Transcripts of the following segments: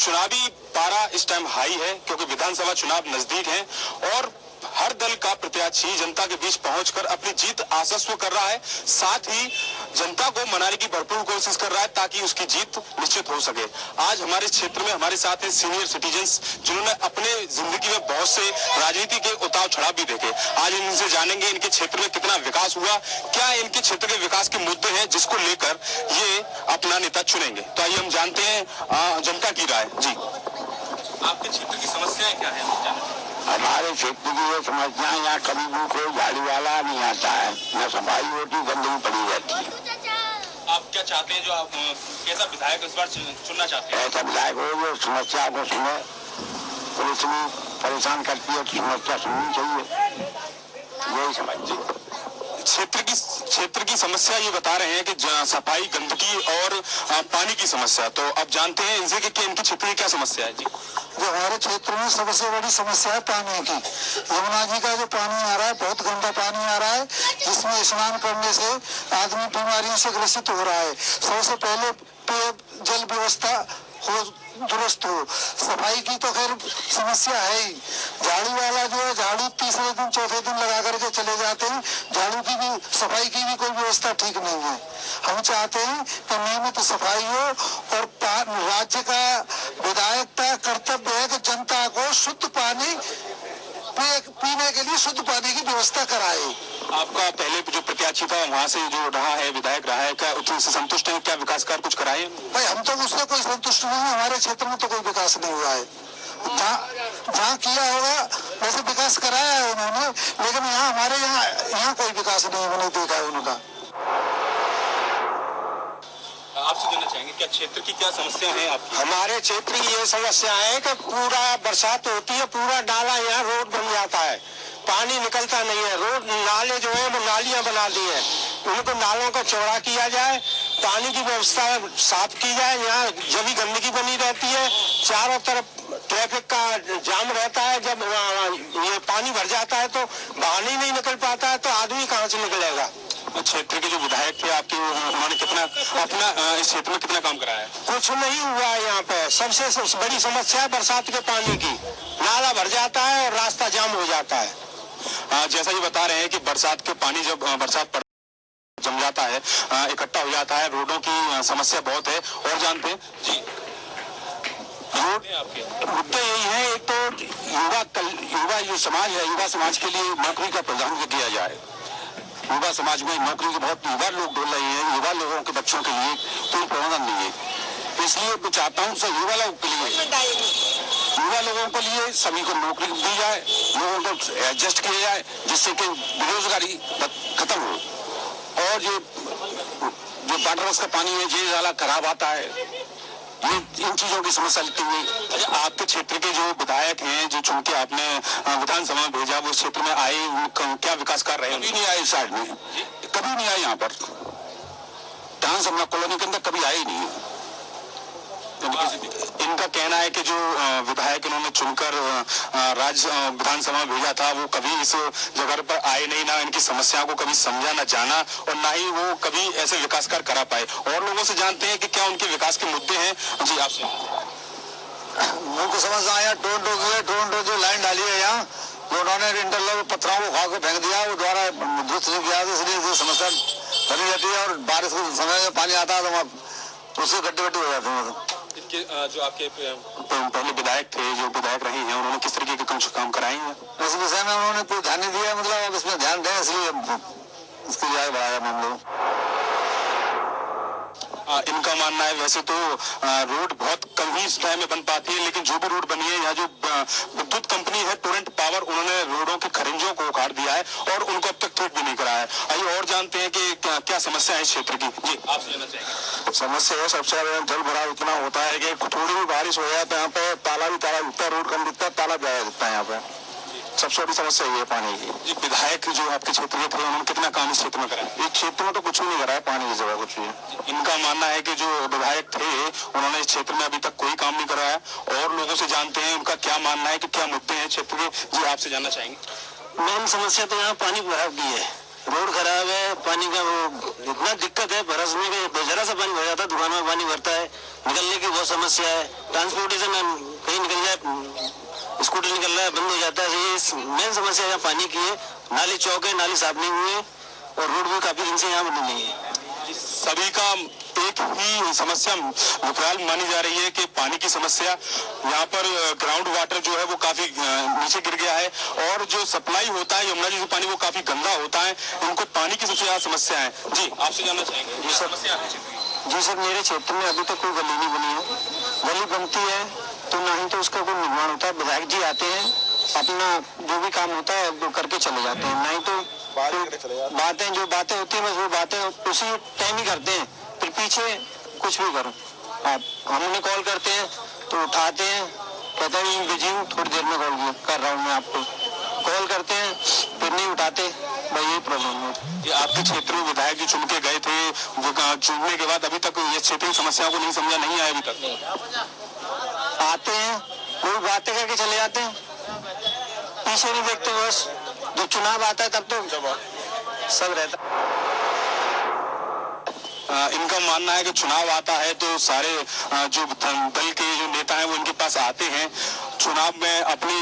चुनावी पारा इस टाइम हाई है क्योंकि विधानसभा चुनाव नजदीक है और हर दल का प्रत्याशी जनता के बीच पहुंचकर अपनी जीत आश्वस्त कर रहा है। साथ ही जनता को मनाने की भरपूर कोशिश कर रहा है ताकि उसकी जीत निश्चित हो सके। आज हमारे क्षेत्र में हमारे साथ हैं सीनियर सिटीजन्स जिन्होंने अपने जिंदगी में बहुत से राजनीति के उतार चढ़ाव भी देखे। आज इनसे जानेंगे इनके क्षेत्र में कितना विकास हुआ, क्या इनके क्षेत्र के विकास के मुद्दे हैं जिसको लेकर ये अपना नेता चुनेंगे। तो आइए हम जानते हैं जनता की राय। जी, आपके क्षेत्र की समस्याएं क्या है? हमारे क्षेत्र की ये समस्या, यहाँ कभी भी कोई गाड़ी वाला नहीं आता है, न सफाई होती, गंदगी पड़ी रहती है। आप क्या चाहते हैं, जो आप कैसा विधायक इस बार चुनना चाहते हैं? ऐसा विधायक हो जो समस्या को सुने। पुलिस भी परेशान करती है तो समस्या सुननी चाहिए, यही समझ। क्षेत्र की समस्या ये बता रहे हैं कि सफाई, गंदगी और पानी की समस्या। तो अब जानते हैं इनसे कि इनके क्षेत्र की क्या समस्या है। जी, जो हमारे क्षेत्र में सबसे बड़ी समस्या है पानी की। यमुना जी का जो पानी आ रहा है बहुत गंदा पानी आ रहा है, जिसमें स्नान करने से आदमी बीमारियों से ग्रसित हो रहा है। सबसे पहले जल व्यवस्था हो, दुरुस्त हो। सफाई की तो खैर समस्या है ही। झाड़ू वाला जो है झाड़ू तीसरे दिन चौथे दिन लगा करके चले जाते हैं। झाड़ू की भी, सफाई की भी कोई व्यवस्था ठीक नहीं है। हम चाहते हैं कि नियमित सफाई हो और राज्य का विधायक का कर्तव्य है कि जनता को शुद्ध पानी पीने के लिए शुद्ध पानी की व्यवस्था कराए। आपका पहले जो प्रत्याशी था वहाँ से जो रहा है, विधायक रहा है, क्या उतने से संतुष्ट है? क्या विकास कार्य कुछ कराए? भाई हम तो उससे कोई संतुष्ट नहीं है। हमारे क्षेत्र में तो कोई विकास नहीं हुआ है। जहाँ किया होगा वैसे विकास कराया है उन्होंने, लेकिन यहाँ हमारे यहाँ कोई विकास नहीं उन्होंने देखा है उनका। आपसे जानना चाहेंगे क्या क्षेत्र की क्या समस्या है आपकी? हमारे क्षेत्र की ये समस्या है कि पूरा बरसात होती है, पूरा नाला यहाँ रोड बन जाता है, पानी निकलता नहीं है। रोड नाले जो है वो नालियां बना दी है, उनको नालों को चौड़ा किया जाए, पानी की व्यवस्था साफ की जाए। यहाँ जब भी गंदगी बनी रहती है, चारों तरफ ट्रैफिक का जाम रहता है। जब ये पानी भर जाता है तो बाहर ही नहीं निकल पाता है, तो आदमी कहाँ से निकलेगा। क्षेत्र के जो विधायक थे आपके, उन्होंने कितना अपना इस क्षेत्र में कितना काम कराया है? कुछ नहीं हुआ है यहाँ पे। सबसे बड़ी समस्या है बरसात के पानी की। नाला भर जाता है और रास्ता जाम हो जाता है। जैसा ये बता रहे हैं कि बरसात के पानी जब बरसात जम जाता है, इकट्ठा हो जाता है, रोडों की समस्या बहुत है। और जानते हैं जी, मुद्दे यही है, एक तो युवा जो समाज है, युवा समाज के लिए नौकरी का प्रदान किया जाए। युवा समाज में नौकरी के बहुत युवा लोग ढूंढ रहे हैं, युवा लोगों के बच्चों के लिए कोई प्रबंधन नहीं है। इसलिए मैं चाहता हूँ युवा लोगों के लिए सभी को नौकरी दी जाए, लोगों को एडजस्ट किया जाए, जिससे कि बेरोजगारी खत्म हो। और जो वाटर का पानी है ये ज्यादा खराब आता है, ये इन चीजों की समस्या लेती हुई। आपके क्षेत्र के जो विधायक हैं, जो चुन के आपने विधानसभा में भेजा, वो क्षेत्र में आए, क्या विकास कर रहे हैं? कभी नहीं आए इस साइड में, कभी नहीं आए यहाँ पर। विधानसभा कॉलोनी के अंदर कभी आए ही नहीं है। इनका कहना है कि जो विधायक इन्होंने चुनकर राज्य विधानसभा में भेजा था, वो कभी इस जगह पर आए नहीं, ना इनकी समस्याओं को कभी समझा, ना जाना, और ना ही वो कभी ऐसे विकास कार्य करा पाए। और लोगों से जानते हैं कि क्या उनके विकास के मुद्दे हैं। जी, आपसे उनको समझ आया। टोरंटो जो लाइन डाली है यहाँ, जो उन्होंने इंटरलॉक पत्थरों को खा के फेंक दिया, वो द्वारा दुरुस्त नहीं किया, इसलिए समस्या बनी रहती है। और बारिश के समय में पानी आता है तो उससे गड्ढे हो जाते हैं। इनके जो आपके पहले विधायक थे, जो विधायक रहे हैं, उन्होंने किस तरीके के काम कराए हैं? इस विषय में उन्होंने कोई ध्यान नहीं दिया, मतलब अब इसमें ध्यान दें, इसलिए इसके लिए आगे बढ़ाया मामले। इनका मानना है वैसे तो रोड बहुत कम ही इस टाइम में बन पाती है, लेकिन जो भी रोड बनी है, यहाँ जो विद्युत कंपनी है टोरेंट पावर, उन्होंने रोडों के खरिंजों को उखाड़ दिया है और उनको अब तक ठीक भी नहीं कराया है। आइए और जानते हैं कि क्या समस्या है इस क्षेत्र की। जी, आपसे जानना चाहेंगे। समस्या है सबसे ज्यादा जल भराव इतना होता है कि थोड़ी भी बारिश हो जाए तो यहाँ पे ताला दिखता है, रोड कम दिखता है, ताला ज्यादा दिखता है। यहाँ पे सबसे बड़ी समस्या ये है पानी की। जी, विधायक जो आपके क्षेत्र के थे, उन्होंने कितना काम इस क्षेत्र में कराया? इस क्षेत्र में तो कुछ भी नहीं कराया, पानी की जगह कुछ भी। इनका मानना है कि जो विधायक थे, उन्होंने इस क्षेत्र में अभी तक कोई काम नहीं कराया। और लोगों से जानते हैं उनका क्या मानना है कि क्या मुद्दे हैं क्षेत्र के। जी, आपसे जानना चाहेंगे। मेन समस्या तो यहाँ पानी भराव की है, रोड खराब है, पानी का वो इतना दिक्कत है बरसने के, जरा सा पानी भर जाता है, दुकानों में पानी भरता है, निकलने की बहुत समस्या है। ट्रांसपोर्टेशन कहीं निकल जाए, स्कूटर निकल रहा है बंद हो जाता है। ये मेन समस्या यहाँ पानी की है। नाली चौक है, नाली साफ नहीं हुई है और रोड भी काफी दिन से यहाँ बनी नहीं है। सभी का एक ही समस्या फिलहाल मानी जा रही है कि पानी की समस्या। यहाँ पर ग्राउंड वाटर जो है वो काफी नीचे गिर गया है और जो सप्लाई होता है यमुना जी से पानी वो काफी गंदा होता है। इनको पानी की सबसे ज्यादा समस्या है। जी आपसे जानना चाहेंगे जी सर। समस्या है जी सर, मेरे क्षेत्र में अभी तक कोई गली नहीं बनी है। गली बनती है तो ना ही तो उसका कोई निर्माण होता है। विधायक जी आते हैं, अपना जो भी काम होता है वो करके चले जाते हैं, नहीं तो बातें जो बातें होती है बस वो बातें उसी टाइम ही करते हैं। फिर पीछे कुछ भी करो आप, हम उन्हें कॉल करते हैं तो उठाते हैं, कहते हैं बिजी हूँ, थोड़ी देर में कॉल कर रहा हूँ मैं आपको। कॉल करते हैं फिर नहीं उठाते, भाई यही प्रॉब्लम है। ये आपके क्षेत्र में विधायक जी चुन के गए थे, वो चुनने के बाद अभी तक ये क्षेत्र की समस्याओं को नहीं समझा, नहीं आया अभी तक। आते हैं कोई बातें करके चले जाते हैं, पीछे नहीं देखते। बस जब चुनाव आता है तब तो सब रहता। इनका मानना है कि चुनाव आता है तो सारे जो दल के जो नेता हैं वो इनके पास आते हैं, चुनाव में अपनी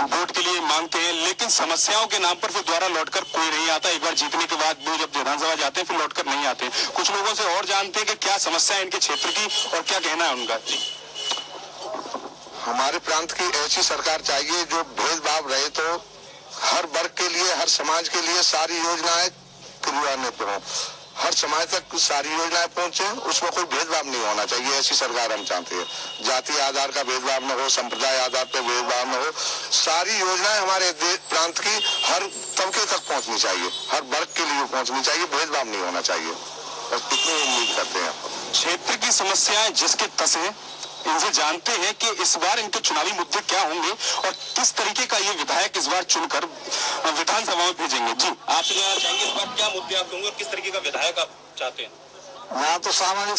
वोट के लिए मांगते हैं, लेकिन समस्याओं के नाम पर फिर दोबारा लौटकर कोई नहीं आता। एक बार जीतने के बाद वो जब विधानसभा जाते हैं फिर लौटकर नहीं आते। कुछ लोगों से और जानते हैं कि क्या समस्या है इनके क्षेत्र की और क्या कहना है उनका। हमारे प्रांत की ऐसी सरकार चाहिए जो भेदभाव रहे तो हर वर्ग के लिए, हर समाज के लिए सारी योजनाएं क्रियान्वित हो, हर समाज तक सारी योजनाएं पहुंचे, उसमें कोई भेदभाव नहीं होना चाहिए। ऐसी सरकार हम चाहते हैं। जाति आधार का भेदभाव न हो, संप्रदाय आधार पर भेदभाव न हो। सारी योजनाएं हमारे प्रांत की हर तबके तक पहुंचनी चाहिए, हर वर्ग के लिए पहुंचनी चाहिए, भेदभाव नहीं होना चाहिए। बस इतनी उम्मीद करते हैं। क्षेत्र की समस्याएं जिसके तस है, इनसे जानते हैं कि इस बार इनके चुनावी मुद्दे क्या होंगे और किस तरीके का ये विधायक इस बार चुनकर विधानसभा में भेजेंगे। जी आपसे जानना चाहेंगे इस बार क्या मुद्दे आप होंगे और किस तरीके का विधायक आप चाहते हैं। यहाँ तो सामाजिक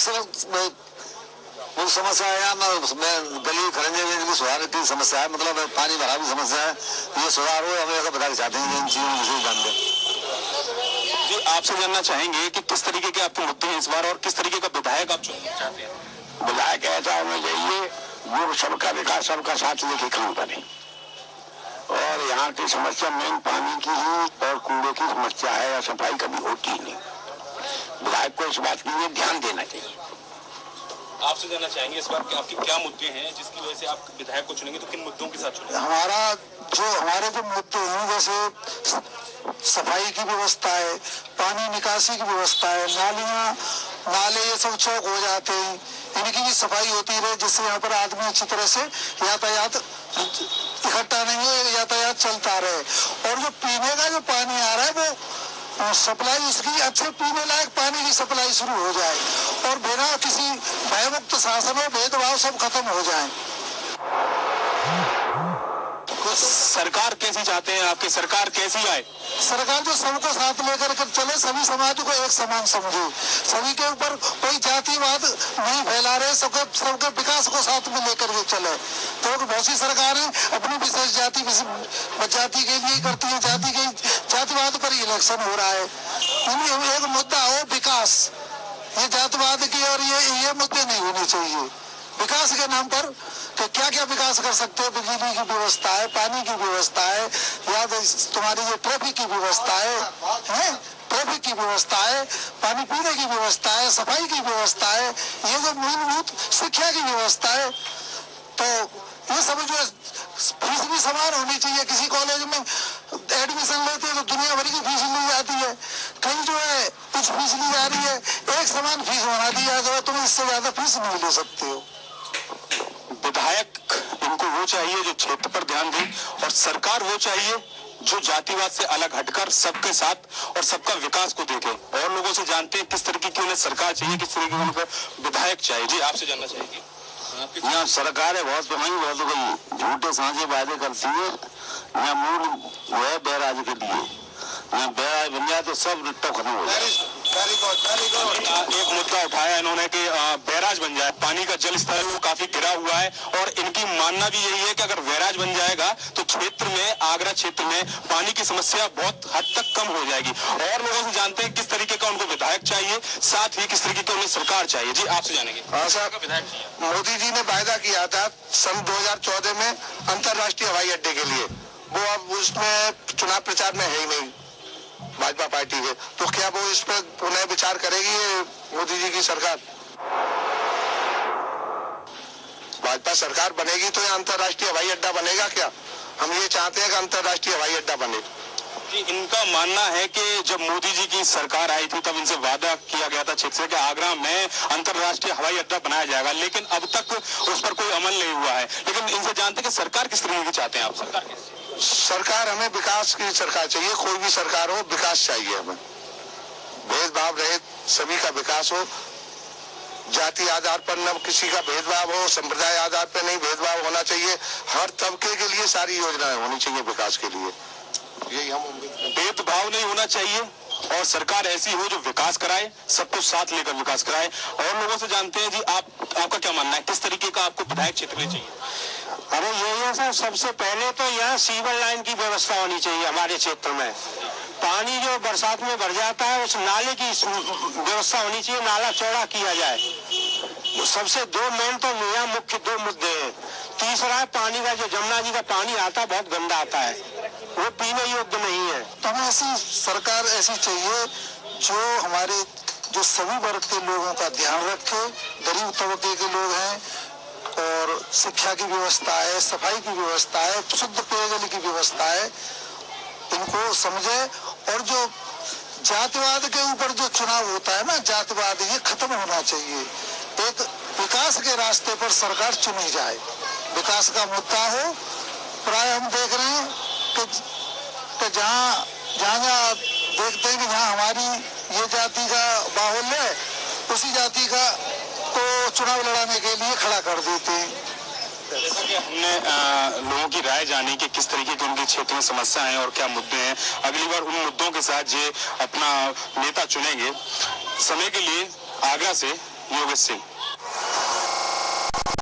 समस्या है, यहाँ गली खरंजे की सुधार की समस्या है, मतलब पानी भरा की समस्या है, ये सुधार हो हमें ऐसा विधायक चाहते हैं इन चीजों को जान दें। जी आपसे जानना चाहेंगे कि किस तरीके के आपके मुद्दे हैं इस बार और किस तरीके का विधायक आप चुनना चाहते हैं। विधायक ऐसा होना चाहिए जो सबका विकास सबका साथ लेके काम करे। और यहाँ की समस्या मेन पानी की ही और कूड़े की समस्या है, या सफाई कभी होती ही नहीं। विधायक को इस बात के लिए ध्यान देना चाहिए। आपसे जानना चाहेंगे इस बार कि आपके क्या मुद्दे हैं जिसकी वजह से आप विधायक को चुनेंगे, तो किन मुद्दों के साथ चुनेंगे। हमारे जो मुद्दे हैं जैसे सफाई की व्यवस्था है, पानी निकासी की व्यवस्था है, नाले ये सब चौक हो जाते हैं, इनकी भी सफाई होती रहे जिससे यहाँ पर आदमी अच्छी तरह से यातायात इकट्ठा नहीं हो, यातायात चलता रहे। और जो पीने का जो पानी आ रहा है वो सप्लाई इसकी अच्छे पीने लायक पानी की सप्लाई शुरू हो जाए और बिना किसी भयमुक्त शासन और भेदभाव सब खत्म हो जाए। सरकार कैसी चाहते हैं आपकी, सरकार कैसी आए? सरकार जो सबको साथ लेकर के चले, सभी समाज को एक समान समझे, सभी के ऊपर कोई जातिवाद नहीं फैला रहे, सबके विकास को साथ में लेकर के चले। तो बहुत सी सरकारें अपनी विशेष जाति के लिए करती है, जातिवाद पर इलेक्शन हो रहा है। एक मुद्दा हो विकास, ये जातिवाद की और ये मुद्दे नहीं होने चाहिए। विकास के नाम पर तो क्या क्या विकास कर सकते हो, बिजली की व्यवस्था है, पानी की व्यवस्था है, या तुम्हारी ये ट्रैफिक की व्यवस्था है, ट्रैफिक की व्यवस्था है, पानी पीने की व्यवस्था है, सफाई की व्यवस्था है, ये जो मूलभूत शिक्षा की व्यवस्था है। तो ये सब जो फीस भी समान होनी चाहिए। किसी कॉलेज में एडमिशन लेते हैं तो दुनिया भर की फीस ली जाती है, कहीं जो है कुछ फीस ली जा रही है, एक समान फीस होना दिया जाए, तुम इससे ज्यादा फीस नहीं ले सकते हो। विधायक इनको वो चाहिए जो क्षेत्र पर ध्यान दे और सरकार वो चाहिए जो जातिवाद से अलग हटकर सबके साथ और सबका विकास को देखे। और लोगों से जानते हैं किस तरीके की उन्हें सरकार चाहिए, किस तरीके की उनको विधायक चाहिए। जी आपसे जानना चाहेंगे। यहाँ सरकारें बहुत गई, झूठे साझे वायदे करती है। यहाँ मूल वो है बैराज के लिए, यहाँ बैराज बन जाए तो सब रिट्टो खत्म हो जाए। एक मुद्दा उठाया इन्होंने कि बैराज बन जाए, पानी का जल स्तर वो काफी गिरा हुआ है और इनकी मानना भी यही है कि अगर बैराज बन जाएगा तो क्षेत्र में, आगरा क्षेत्र में पानी की समस्या बहुत हद तक कम हो जाएगी। और लोगों से जानते हैं किस तरीके का उनको विधायक चाहिए, साथ ही किस तरीके की उन्हें सरकार चाहिए। जी आपसे जानेंगे। हाँ साहब, मोदी जी ने वायदा किया था सन 2014 में अंतर्राष्ट्रीय हवाई अड्डे के लिए, वो अब उसमें चुनाव प्रचार में है ही नहीं भाजपा पार्टी के, तो क्या वो इस पर पुनः विचार करेगी ये मोदी जी की सरकार? भाजपा सरकार बनेगी तो ये अंतर्राष्ट्रीय हवाई अड्डा बनेगा क्या? हम ये चाहते हैं कि अंतर्राष्ट्रीय हवाई अड्डा बने। जी, इनका मानना है कि जब मोदी जी की सरकार आई थी तब इनसे वादा किया गया था क्षेत्र से कि आगरा में अंतर्राष्ट्रीय हवाई अड्डा बनाया जाएगा, लेकिन अब तक उस पर कोई अमल नहीं हुआ है। लेकिन इनसे जानते हैं कि सरकार किस तरीके की चाहते हैं आप? सरकार हमें विकास की सरकार चाहिए, कोई भी सरकार हो, विकास चाहिए हमें, भेदभाव रहित सभी का विकास हो, जाति आधार पर न किसी का भेदभाव हो, संप्रदाय आधार पर नहीं भेदभाव होना चाहिए, हर तबके के लिए सारी योजनाएं होनी चाहिए विकास के लिए, यही हम भेदभाव नहीं होना चाहिए और सरकार ऐसी हो जो विकास कराए, सबको साथ लेकर विकास कराए। और लोगों से जानते हैं जी आपका क्या मानना है, किस तरीके का आपको विधायक क्षेत्र में चाहिए? अरे यही है सर, सबसे पहले तो यहाँ सीवर लाइन की व्यवस्था होनी चाहिए हमारे क्षेत्र में। पानी जो बरसात में भर जाता है उस नाले की व्यवस्था होनी चाहिए, नाला चौड़ा किया जाए। सबसे दो मेन तो यहाँ मुख्य दो मुद्दे हैं। तीसरा है पानी का, जो जमुना जी का पानी आता है बहुत गंदा आता है, वो पीने योग्य नहीं है। तो हमें ऐसी सरकार ऐसी चाहिए जो हमारे जो सभी वर्ग के लोगों का ध्यान रखे, गरीब तबके के लोग हैं, और शिक्षा की व्यवस्था है, सफाई की व्यवस्था है, शुद्ध पेयजल की व्यवस्था है, इनको समझे। और जो जातिवाद के ऊपर जो चुनाव होता है ना, जातिवाद, ये खत्म होना चाहिए। एक विकास के रास्ते पर सरकार चुनी जाए, विकास का मुद्दा हो। प्राय हम देख रहे हैं कि जहाँ देखते हैं कि जहाँ हमारी ये जाति का बाहुल्य है, उसी जाति का तो चुनाव लड़ाने के लिए खड़ा कर देते हैं। जैसा कि हमने लोगों की राय जानी कि किस तरीके की उनके क्षेत्र में समस्या है और क्या मुद्दे हैं, अगली बार उन मुद्दों के साथ जो अपना नेता चुनेंगे। समय के लिए आगरा से योगेश सिंह।